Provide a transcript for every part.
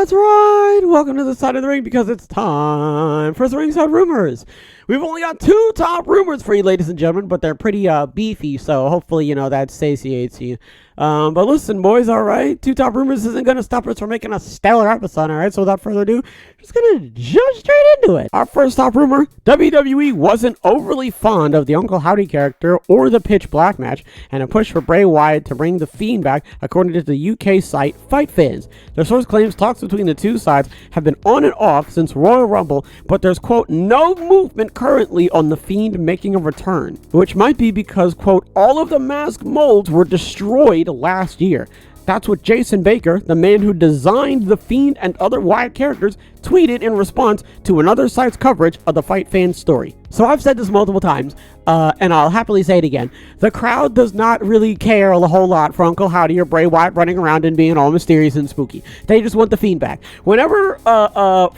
That's right. Welcome to the side of the ring because it's time for the Ringside Rumors. We've only got two top rumors for you, ladies and gentlemen, but they're pretty beefy, so hopefully, that satiates you. But listen, boys, all right? Two top rumors isn't going to stop us from making a stellar episode, all right? So without further ado, just going to jump straight into it. Our first top rumor, WWE wasn't overly fond of the Uncle Howdy character or the Pitch Black match, and a push for Bray Wyatt to bring the Fiend back, according to the UK site Fight Fans. Their source claims talks between the two sides have been on and off since Royal Rumble, but there's, quote, no movement currently on the Fiend making a return, which might be because, quote, all of the mask molds were destroyed last year. That's what Jason Baker, the man who designed the Fiend and other Wyatt characters, tweeted in response to another site's coverage of the Fight Fans story. So I've said this multiple times, and I'll happily say it again. The crowd does not really care a whole lot for Uncle Howdy or Bray Wyatt running around and being all mysterious and spooky. They just want the Fiend back. Whenever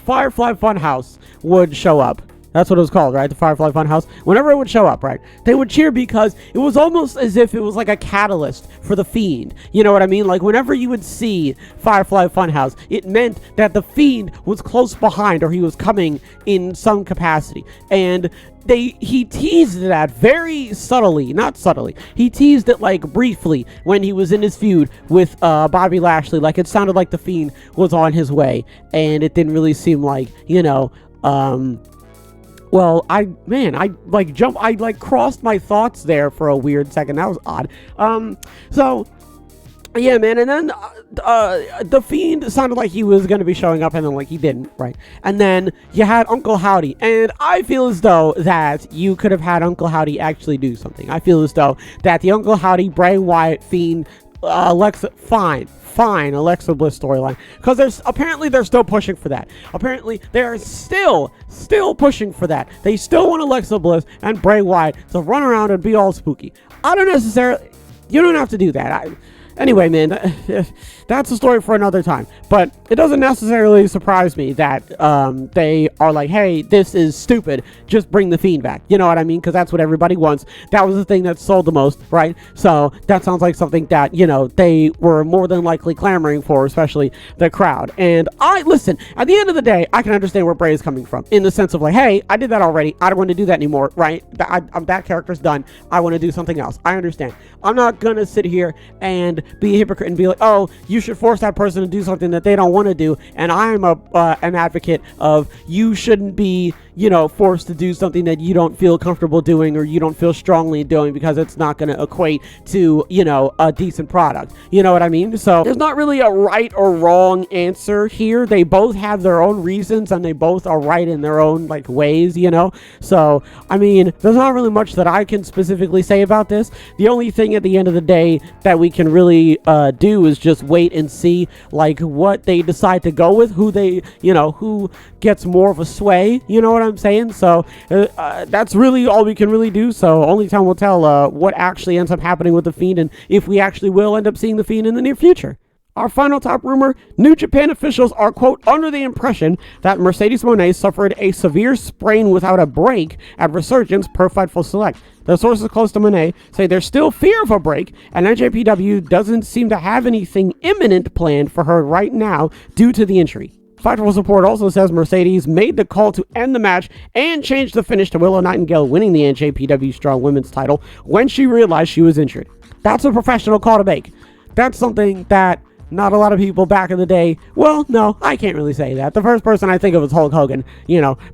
Firefly Funhouse would show up, that's what it was called, right? The Firefly Funhouse. Whenever it would show up, right? They would cheer because it was almost as if it was like a catalyst for the Fiend. You know what I mean? Like whenever you would see Firefly Funhouse, it meant that the Fiend was close behind or he was coming in some capacity. And he teased that very subtly, not subtly. He teased it like briefly when he was in his feud with Bobby Lashley. Like it sounded like the Fiend was on his way, and it didn't really seem like, well, I crossed my thoughts there for a weird second. That was odd. Yeah, man, and then the Fiend sounded like he was going to be showing up, and then, like, he didn't, right? And then you had Uncle Howdy, and I feel as though that you could have had Uncle Howdy actually do something. I feel as though that the Uncle Howdy, Bray Wyatt, Fiend, Alexa Bliss storyline, because they're still pushing for that. Apparently they're still pushing for that. They still want Alexa Bliss and Bray Wyatt to run around and be all spooky. You don't have to do that. Anyway, man, that's a story for another time. But it doesn't necessarily surprise me that they are like, hey, this is stupid. Just bring the Fiend back. You know what I mean? Because that's what everybody wants. That was the thing that sold the most, right? So that sounds like something that, they were more than likely clamoring for, especially the crowd. And listen, at the end of the day, I can understand where Bray is coming from in the sense of like, hey, I did that already. I don't want to do that anymore, right? That character's done. I want to do something else. I understand. I'm not going to sit here and be a hypocrite and be like, oh, you should force that person to do something that they don't want to do, and I'm an advocate of you shouldn't be forced to do something that you don't feel comfortable doing or you don't feel strongly doing because it's not going to equate to a decent product. You know what I mean? So there's not really a right or wrong answer here. They both have their own reasons and they both are right in their own ways. So I mean, there's not really much that I can specifically say about this. The only thing at the end of the day that we can really do is just wait and see what they decide to go with, who gets more of a sway. You know what I'm saying? So that's really all we can really do. So only time will tell what actually ends up happening with the Fiend and if we actually will end up seeing the Fiend in the near future. Our final top rumor, New Japan officials are, quote, under the impression that Mercedes Moné suffered a severe sprain without a break at Resurgence per Fightful Select. The sources close to Moné say there's still fear of a break, and NJPW doesn't seem to have anything imminent planned for her right now due to the injury. Fightful's report also says Mercedes made the call to end the match and change the finish to Willow Nightingale winning the NJPW Strong Women's title when she realized she was injured. That's a professional call to make. That's something that not a lot of people back in the day, well, no, I can't really say that. The first person I think of is Hulk Hogan,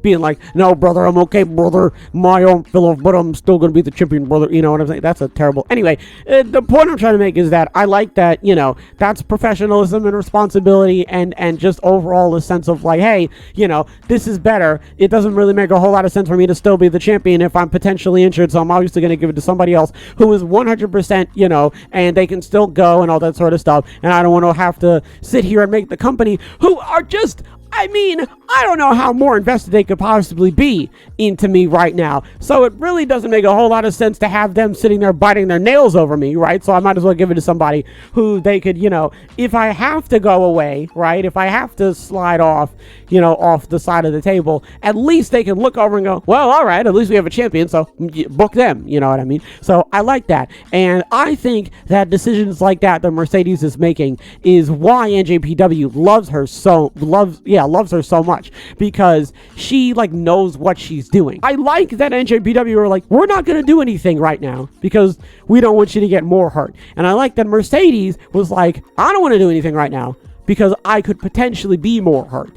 being like, no, brother, I'm okay, brother, my own fellow, but I'm still going to be the champion, brother, you know what I'm saying? That's a terrible, anyway, the point I'm trying to make is that I like that, that's professionalism and responsibility and just overall a sense of hey, this is better. It doesn't really make a whole lot of sense for me to still be the champion if I'm potentially injured, so I'm obviously going to give it to somebody else who is 100%, and they can still go and all that sort of stuff, and I don't want to have to sit here and make the company who are just I mean, I don't know how more invested they could possibly be into me right now. So it really doesn't make a whole lot of sense to have them sitting there biting their nails over me, right? So I might as well give it to somebody who they could, if I have to go away, right? If I have to slide off, off the side of the table, at least they can look over and go, well, all right, at least we have a champion, so book them, you know what I mean? So I like that. And I think that decisions like that Mercedes is making is why NJPW loves her so much, because she knows what she's doing. I like that NJPW are like, we're not going to do anything right now because we don't want you to get more hurt. And I like that Mercedes was like, I don't want to do anything right now because I could potentially be more hurt.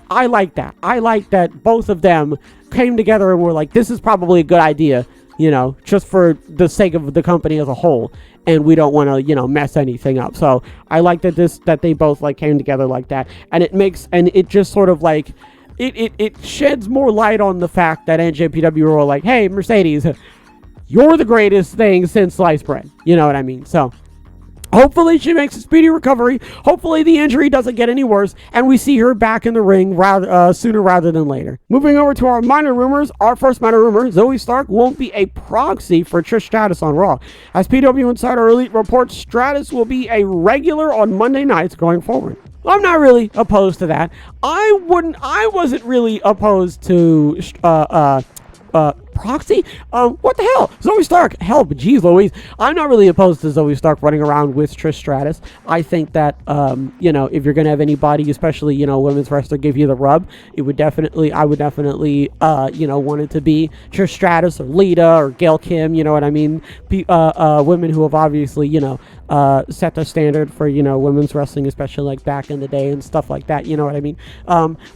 I like that. I like that both of them came together and were like, this is probably a good idea, just for the sake of the company as a whole. And we don't want to, mess anything up. So I like that they both came together like that. And it just sort of it sheds more light on the fact that NJPW were like, hey, Mercedes, you're the greatest thing since sliced bread. You know what I mean? So hopefully she makes a speedy recovery. Hopefully the injury doesn't get any worse, and we see her back in the ring sooner rather than later. Moving over to our minor rumors. Our first minor rumor, Zoe Stark won't be a proxy for Trish Stratus on Raw. As PW Insider Elite reports, Stratus will be a regular on Monday nights going forward. I'm not really opposed to that. I wasn't really opposed to proxy? What the hell? Zoe Stark. Hell, geez Louise. I'm not really opposed to Zoe Stark running around with Trish Stratus. I think that, if you're going to have anybody, especially, women's wrestler, give you the rub, I would definitely, want it to be Trish Stratus or Lita or Gail Kim, you know what I mean? Women who have obviously, set the standard for, women's wrestling, especially back in the day and stuff like that, you know what I mean?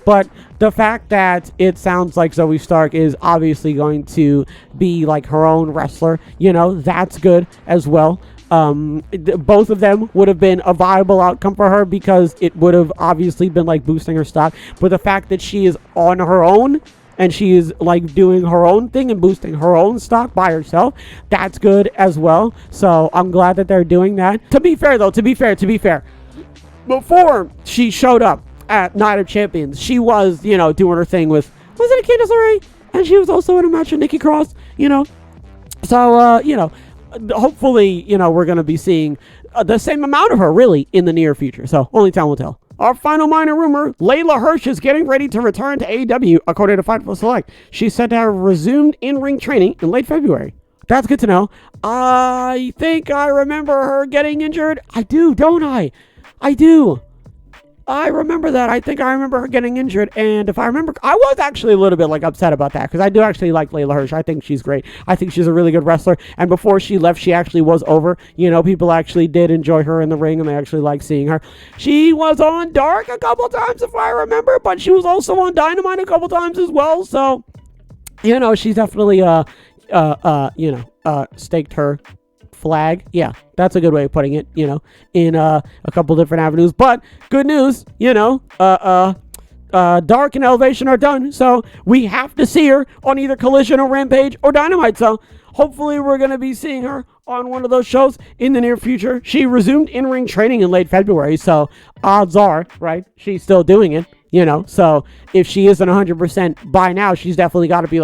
But the fact that it sounds like Zoe Stark is obviously going to be her own wrestler, that's good as well. Both of them would have been a viable outcome for her because it would have obviously been boosting her stock. But the fact that she is on her own and she is doing her own thing and boosting her own stock by herself, that's good as well. So I'm glad that they're doing that. To be fair, before she showed up at Night of Champions, she was, doing her thing with, was it Candice LeRae? And she was also in a match with Nikki Cross, So, hopefully, we're going to be seeing the same amount of her, really, in the near future. So, only time will tell. Our final minor rumor, Layla Hirsch is getting ready to return to AEW, according to Fightful Select. She's said to have resumed in-ring training in late February. That's good to know. I think I remember her getting injured. I do, don't I? I do. I remember that. I think I remember her getting injured, and if I remember, I was actually a little bit upset about that because I do actually like Layla Hirsch. I think she's great. I think she's a really good wrestler, and before she left, she actually was over. People actually did enjoy her in the ring, and they actually liked seeing her. She was on Dark a couple times, if I remember, but she was also on Dynamite a couple times as well. So, she's definitely staked her flag. Yeah, that's a good way of putting it, in a couple different avenues. But good news, Dark and Elevation are done, so we have to see her on either Collision or Rampage or Dynamite. So hopefully we're going to be seeing her on one of those shows in the near future. She resumed in-ring training in late February, so odds are, right, she's still doing it. So if she isn't 100% by now, she's definitely got to be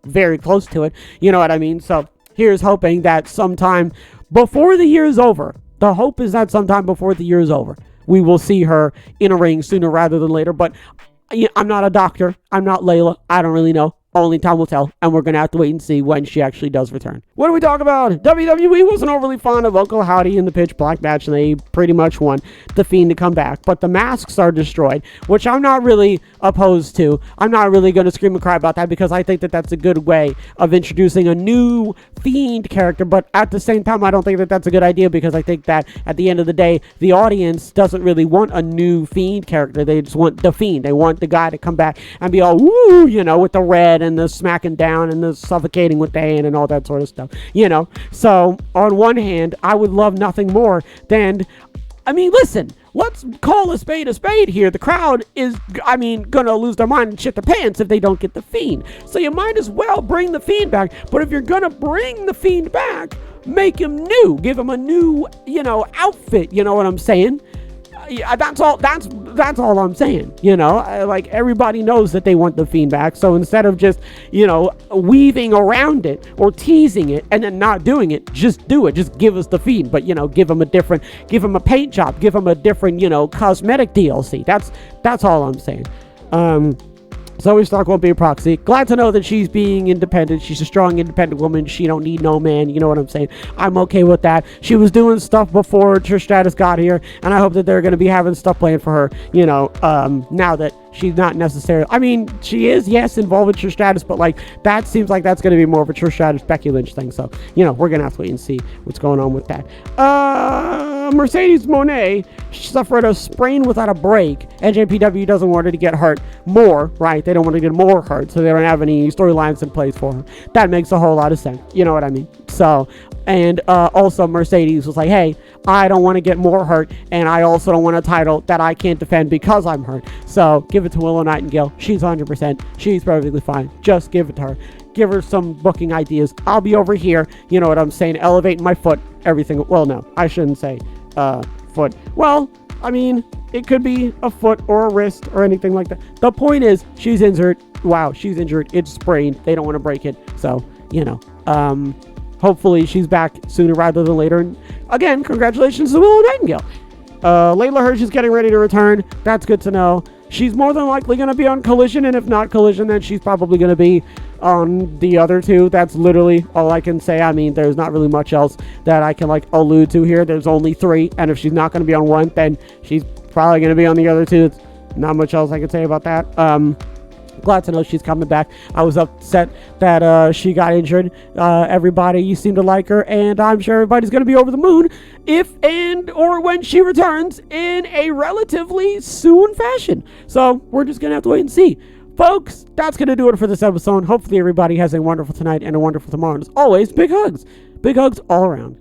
very close to it. You know what I mean? So here's hoping that sometime before the year is over. The hope is that sometime before the year is over, we will see her in a ring sooner rather than later. But I'm not a doctor. I'm not Layla. I don't really know. Only time will tell, and we're going to have to wait and see when she actually does return. What do we talk about? WWE wasn't overly fond of Uncle Howdy in the Pitch Black match, and they pretty much want the Fiend to come back. But the masks are destroyed, which I'm not really opposed to. I'm not really going to scream and cry about that because I think that that's a good way of introducing a new Fiend character. But at the same time, I don't think that that's a good idea because I think that at the end of the day, the audience doesn't really want a new Fiend character. They just want the Fiend. They want the guy to come back and be all, woo, with the red and the smacking down and the suffocating with the hand and all that sort of stuff, So on one hand, I would love nothing more than, listen, let's call a spade here. The crowd is, gonna lose their mind and shit their pants if they don't get the Fiend. So you might as well bring the Fiend back. But if you're gonna bring the Fiend back, make him new. Give him a new, outfit. You know what I'm saying? yeah, that's all I'm saying. You know, like everybody knows that they want the Fiend back. So instead of just, you know, weaving around it or teasing it and then not doing it, just do it. Just give us the Fiend, but you know, give him a paint job, give him a different, you know, cosmetic DLC. That's all I'm saying. Zoe Stark won't be a proxy. Glad to know that she's being independent. She's a strong, independent woman. She don't need no man. You know what I'm saying? I'm okay with that. She was doing stuff before Trish Stratus got here, and I hope that they're going to be having stuff planned for her, you know, now that she's not necessarily... I mean, she is, yes, involved with Trish Stratus, but, like, that seems like that's going to be more of a Trish Stratus, Becky Lynch thing. So, you know, we're going to have to wait and see what's going on with that. Mercedes Moné suffered a sprain without a break. NJPW doesn't want her to get hurt more, right? They don't want to get more hurt, so they don't have any storylines in place for her. That makes a whole lot of sense. You know what I mean? So, and also Mercedes was like, hey, I don't want to get more hurt, and I also don't want a title that I can't defend because I'm hurt. So give it to Willow Nightingale. She's 100%. She's perfectly fine. Just give it to her. Give her some booking ideas. I'll be over here, you know what I'm saying, elevating my foot, everything. Well, no, I shouldn't say foot. Well, I mean, it could be a foot or a wrist or anything like that. The point is, she's injured. Wow, she's injured. It's sprained. They don't want to break it. So, you know, hopefully she's back sooner rather than later. And again, congratulations to Willow Nightingale. Layla Hirsch is getting ready to return. That's good to know. She's more than likely going to be on Collision, and if not Collision, then she's probably going to be on the other two. That's literally all I can say. I mean, there's not really much else that I can, like, allude to here. There's only 3, and if she's not going to be on one, then she's probably going to be on the other 2. It's not much else I can say about that. Glad to know she's coming back. I was upset that she got injured. Everybody seemed to like her, and I'm sure everybody's going to be over the moon if and or when she returns in a relatively soon fashion. So we're just going to have to wait and see. Folks, that's going to do it for this episode. Hopefully everybody has a wonderful tonight and a wonderful tomorrow. And as always, big hugs. Big hugs all around.